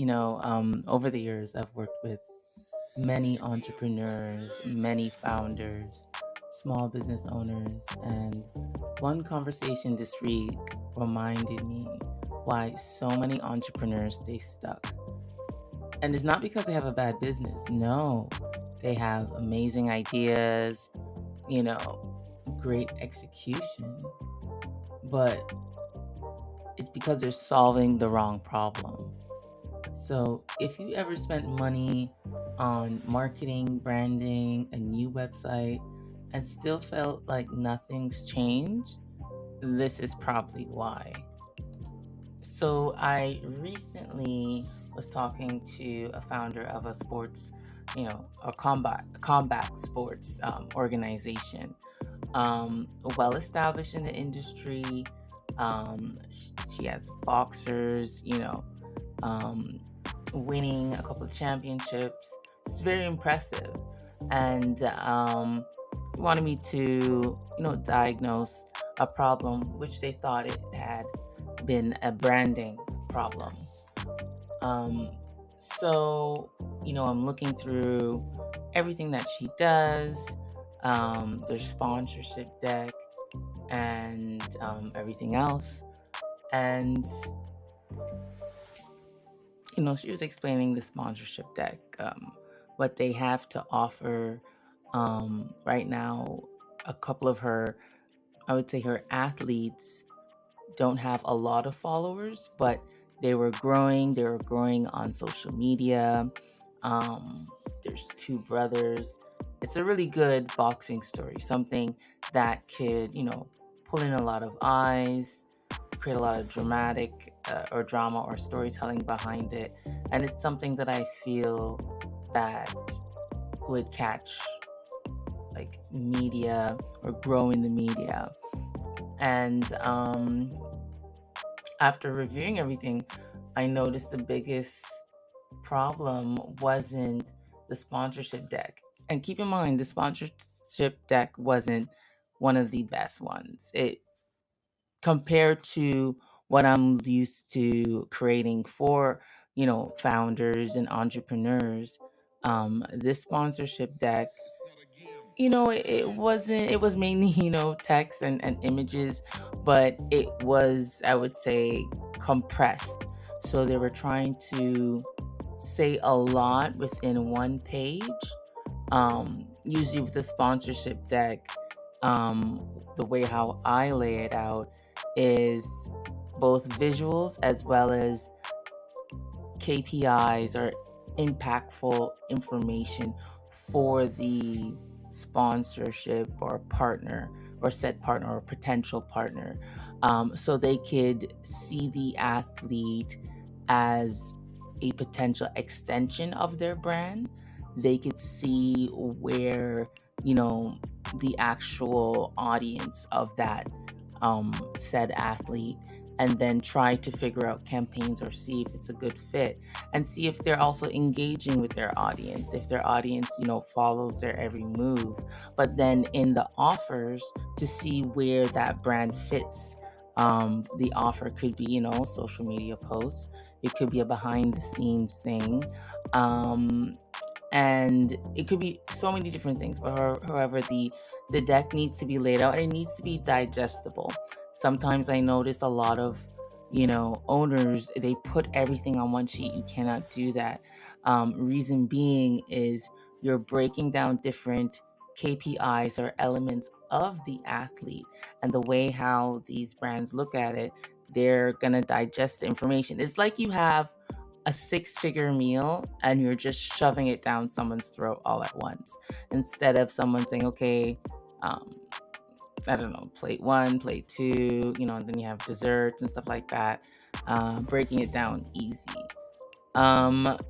Over the years, I've worked with many entrepreneurs, many founders, small business owners, and one conversation this week reminded me why so many entrepreneurs stay stuck. And it's not because they have a bad business. No, they have amazing ideas, you know, great execution, but it's because they're solving the wrong problem. So, if you ever spent money on marketing, branding, a new website, and still felt like nothing's changed, this is probably why. So, I recently was talking to a founder of a sports, a combat sports organization, well established in the industry. She has boxers, um, winning a couple of championships. It's very impressive. And wanted me to, diagnose a problem which they thought it had been a branding problem. Um, so, I'm looking through everything that she does, their sponsorship deck, and everything else. And she was explaining the sponsorship deck, what they have to offer. Right now, a couple of I would say her athletes don't have a lot of followers, but they were growing. They were growing on social media. There's two brothers. It's a really good boxing story, something that could, pull in a lot of eyes, create a lot of dramatic or drama or storytelling behind it. And it's something that I feel that would catch like media or grow in the media. And after reviewing everything, I noticed the biggest problem wasn't the sponsorship deck. And keep in mind, the sponsorship deck wasn't one of the best ones. It compared to what I'm used to creating for, founders and entrepreneurs. This sponsorship deck, it wasn't, it was mainly, text and images, but it was, I would say, compressed. So they were trying to say a lot within one page. Usually with the sponsorship deck, the way how I lay it out is both visuals as well as KPIs or impactful information for the sponsorship or partner or said partner or potential partner. So they could see the athlete as a potential extension of their brand. They could see where, the actual audience of that said athlete, and then try to figure out campaigns or see if it's a good fit and see if they're also engaging with their audience, if their audience, follows their every move. But then in the offers, to see where that brand fits. The offer could be, social media posts. It could be a behind the scenes thing. Um, and it could be so many different things, but however, the deck needs to be laid out and it needs to be digestible. Sometimes I notice a lot of, owners, they put everything on one sheet. You cannot do that. Reason being is you're breaking down different KPIs or elements of the athlete, and the way how these brands look at it, they're gonna digest the information. It's like you have a six-figure meal and you're just shoving it down someone's throat all at once, instead of someone saying, okay, um, I don't know, plate one, plate two, and then you have desserts and stuff like that, breaking it down easy.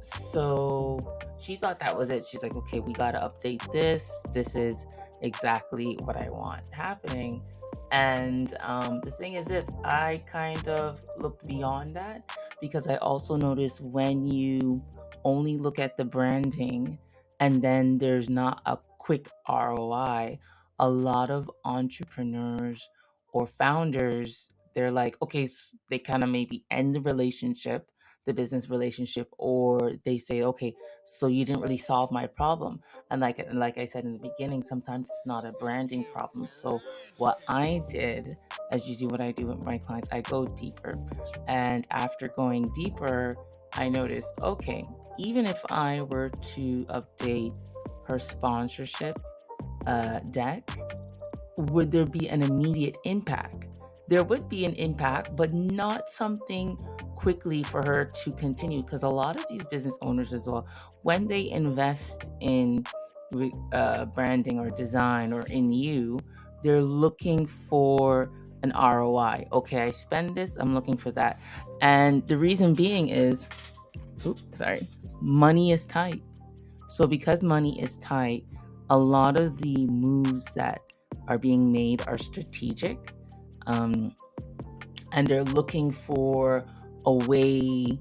So she thought that was it. She's like, okay, we got to update this. This is exactly what I want happening. And the thing is this, I kind of looked beyond that, because I also noticed when you only look at the branding and then there's not a quick ROI, a lot of entrepreneurs or founders, they're like, okay, they kind of maybe end the relationship. the business relationship, or they say, okay, so you didn't really solve my problem. And like I said in the beginning, sometimes it's not a branding problem. So what I did, as usually what I do with my clients, I go deeper. And after going deeper, I noticed, okay, even if I were to update her sponsorship deck, would there be an immediate impact? There would be an impact, but not something quickly for her to continue, because a lot of these business owners as well, when they invest in branding or design or in you, they're looking for an ROI. Okay, I spend this, I'm looking for that. And the reason being is, money is tight. So because money is tight, a lot of the moves that are being made are strategic, um, and they're looking for a way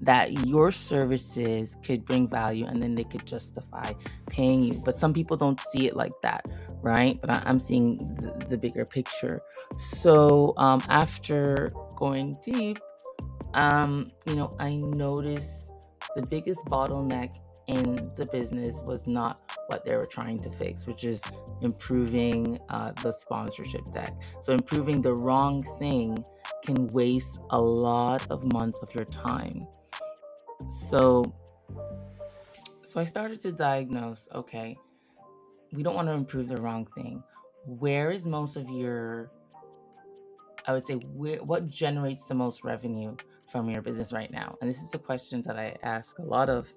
that your services could bring value, and then they could justify paying you. But some people don't see it like that, right? But I'm seeing the bigger picture. So after going deep, I noticed the biggest bottleneck in the business was not what they were trying to fix, which is improving the sponsorship deck. So improving the wrong thing can waste a lot of months of your time. So I started to diagnose, okay, we don't want to improve the wrong thing. Where is most of your, I would say, what generates the most revenue from your business right now? And this is a question that I ask a lot of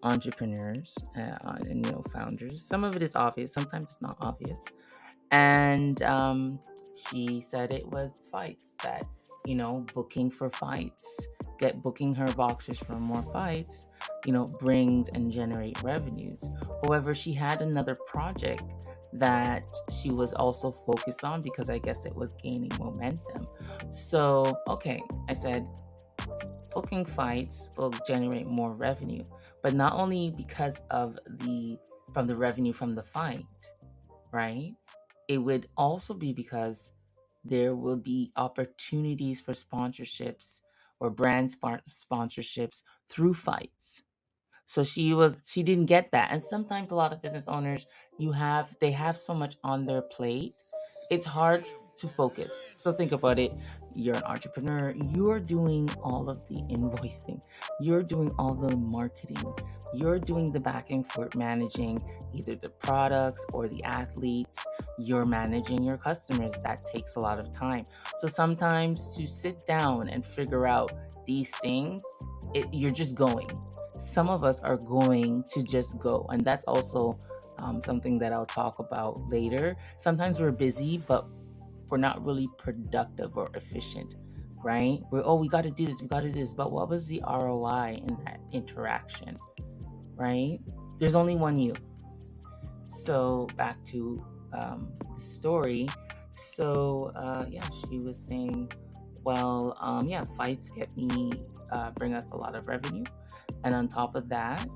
entrepreneurs and founders. Some of it is obvious, sometimes it's not obvious. And she said it was fights, that booking for fights, booking her boxers for more fights, brings and generate revenues. However, she had another project that she was also focused on, because I guess it was gaining momentum. So okay, I said booking fights will generate more revenue, but not only because of the revenue from the fight, right? It would also be because there will be opportunities for sponsorships or brand sponsorships through fights. So she didn't get that. And sometimes a lot of business owners, they have so much on their plate, it's hard to focus. So think about it. You're an entrepreneur, you're doing all of the invoicing, you're doing all the marketing, you're doing the back and forth managing either the products or the athletes, you're managing your customers. That takes a lot of time. So sometimes to sit down and figure out these things, you're just going. Some of us are going to just go, and that's also something that I'll talk about later. Sometimes we're busy, but we're not really productive or efficient, right? We got to do this, we got to do this, but what was the ROI in that interaction, right? There's only one you. So back to the story. So yeah, she was saying, well, yeah, fights bring us a lot of revenue, and on top of that,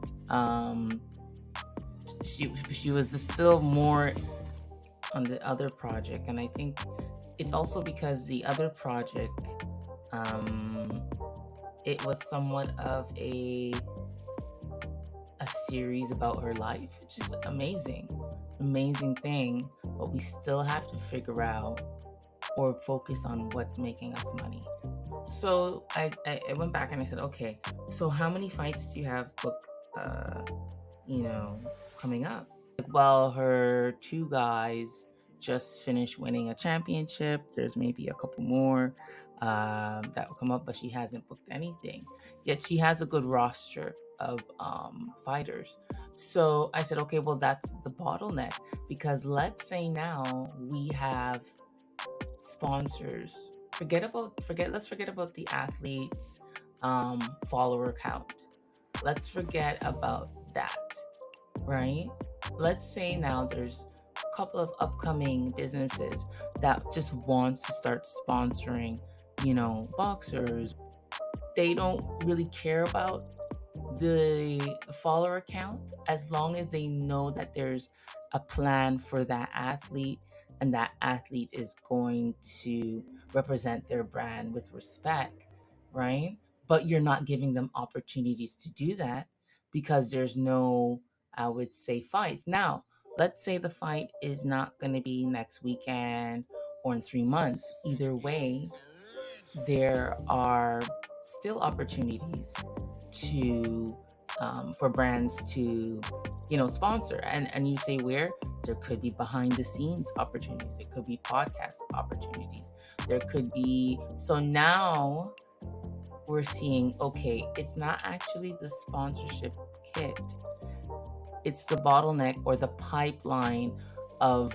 she was still more on the other project. And I think it's also because the other project, it was somewhat of a series about her life, which is amazing thing. But we still have to figure out or focus on what's making us money. So I went back and I said, okay, so how many fights do you have booked, coming up? Well, her two guys just finished winning a championship. There's maybe a couple more that will come up, but she hasn't booked anything. Yet she has a good roster of fighters. So I said, okay, well, that's the bottleneck. Because let's say now we have sponsors. Let's forget about the athletes follower count. Let's forget about that, right? Let's say now there's a couple of upcoming businesses that just wants to start sponsoring, boxers. They don't really care about the follower count, as long as they know that there's a plan for that athlete, and that athlete is going to represent their brand with respect, right? but you're not giving them opportunities to do that because there's no, I would say, fights. Now, let's say the fight is not going to be next weekend or in 3 months. Either way, there are still opportunities to for brands to sponsor. And you say where? There could be behind the scenes opportunities, there could be podcast opportunities, there could be. So now we're seeing, okay, it's not actually the sponsorship kit, it's the bottleneck or the pipeline of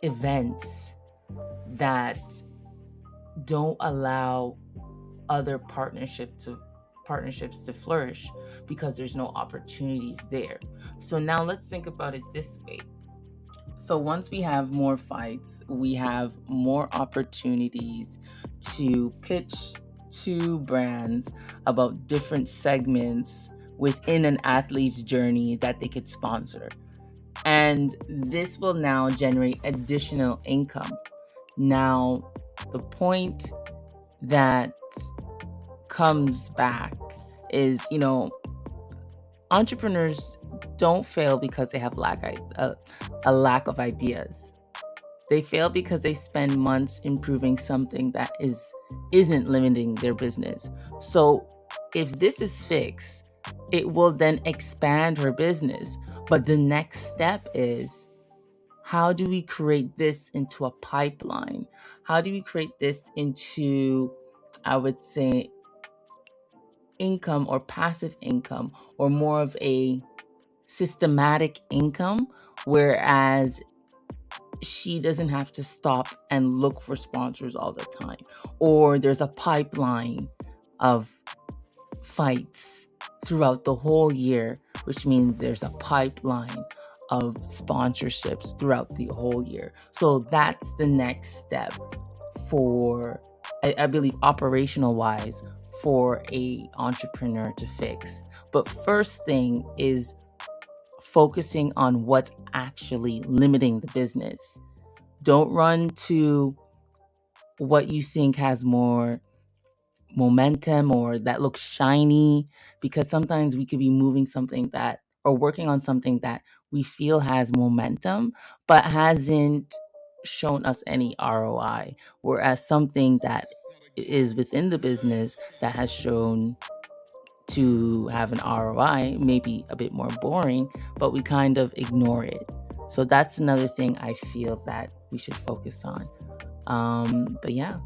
events that don't allow other partnerships to flourish because there's no opportunities there. So now let's think about it this way. So once we have more fights, we have more opportunities to pitch to brands about different segments within an athlete's journey that they could sponsor. And this will now generate additional income. Now, the point that comes back is, entrepreneurs don't fail because they have a lack of ideas. They fail because they spend months improving something that isn't limiting their business. So if this is fixed, it will then expand her business. But the next step is, how do we create this into a pipeline? How do we create this into, I would say, income or passive income, or more of a systematic income, whereas she doesn't have to stop and look for sponsors all the time, or there's a pipeline of fights throughout the whole year, which means there's a pipeline of sponsorships throughout the whole year. So that's the next step for, I believe, operational wise, for a entrepreneur to fix. But first thing is focusing on what's actually limiting the business. Don't run to what you think has more momentum or that looks shiny, because sometimes we could be moving something that, or working on something that we feel has momentum but hasn't shown us any ROI, whereas something that is within the business that has shown to have an ROI may be a bit more boring, but we kind of ignore it. So that's another thing I feel that we should focus on. But yeah.